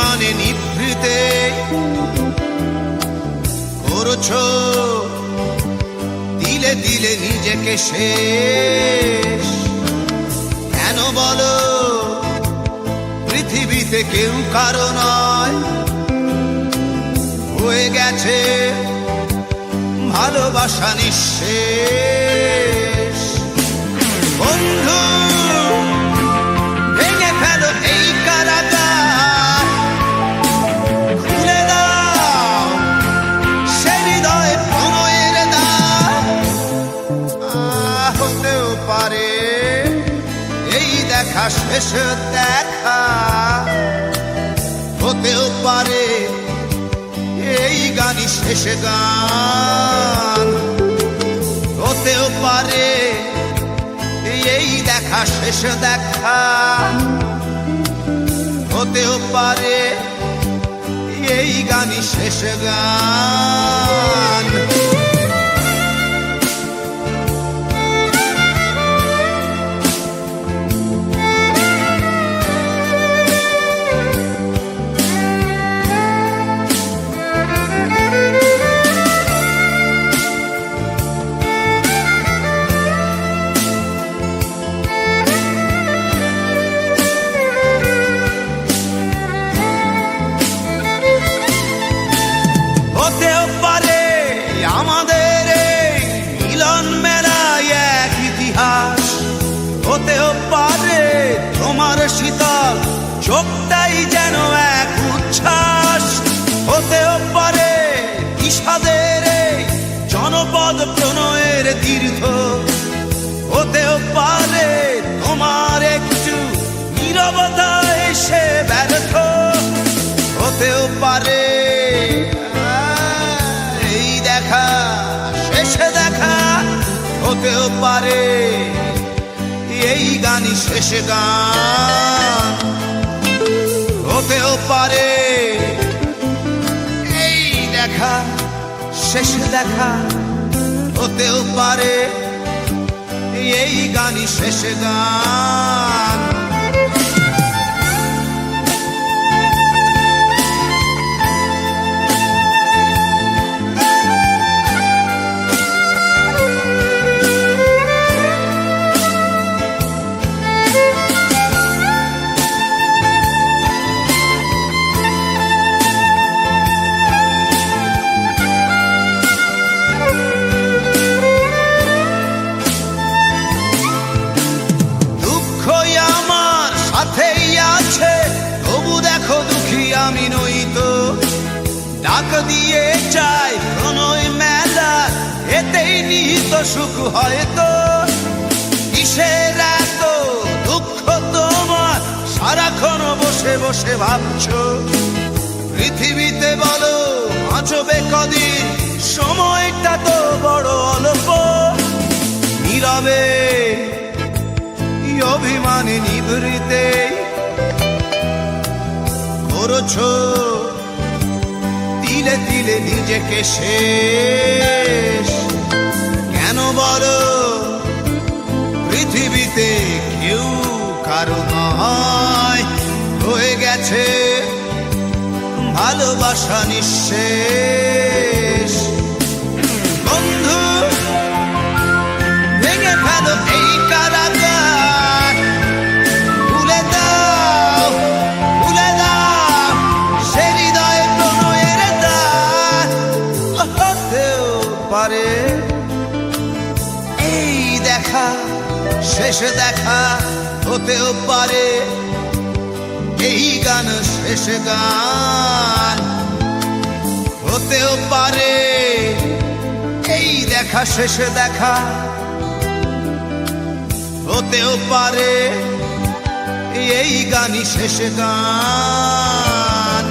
অভিমানে নিভৃতে করছো দিলে দিলে নিজেকে শেষ। কেন বলো পৃথিবীতে কেউ কারো নয়, হয়ে গেছে ভালোবাসা নিঃশেষ। বন্ধু ভেঙে ফেলো এই কারাগার, খুলে দাও সে হৃদয়ে প্রণয়ের দ্বার। হতেও পারে এই দেখা শেষ দেখা, হতেও পারে এই গানই শেষ গান, হতেও পারে এই দেখা শেষ দেখা, হতেও পারে এই গানই শেষ গান। হতেও পারে আমাদের এই মিলন মেলায় এক ইতিহাস, হতেও পারে তোমার শীতল চোখটাই যেন এক উচ্ছ্বাস, হতেও পারে বিষাদের এই জনপদ প্রণয়ের তীর্থ, হতেও পারে তোমার একটু নীরবতা এসে ব্যর্থ, হতেও পারে দেখা শেষে দেখা, হতেও পারে এই গানই শেষ গান, হতেও পারে এই দেখা শেষ দেখা, হতেও পারে এই গানই শেষ গান। আমি নই তো ডাক দিয়ে চাই প্রণয় মেলা, এতেই নিহিত সুখ হয়তো। কিসের এত দুঃখ তোমার সারাক্ষণ বসে বসে ভাবছো, পৃথিবীতে বলো বাঁচবে কদিন, সময়টা তো বড় অল্প। নীরবে অভিমানে নিভৃতে করছো দিলে দিলে নিজেকে শেষ। কেন বলো পৃথিবীতে কেউ কারো নয়, হয়ে গেছে ভালোবাসা নিঃশেষ। বন্ধু ভেঙে ফেলো এই কারাগার, খুলে দাও খুলে দাও সে হৃদয়ে প্রণয়ের দ্বার। হতেও পারে এই দেখা শেষ দেখা, হতেও পারে এই গান শেষ গান, হতেও পারে এই দেখা শেষ দেখা, হতেও পারে এই গানই শেষ গান।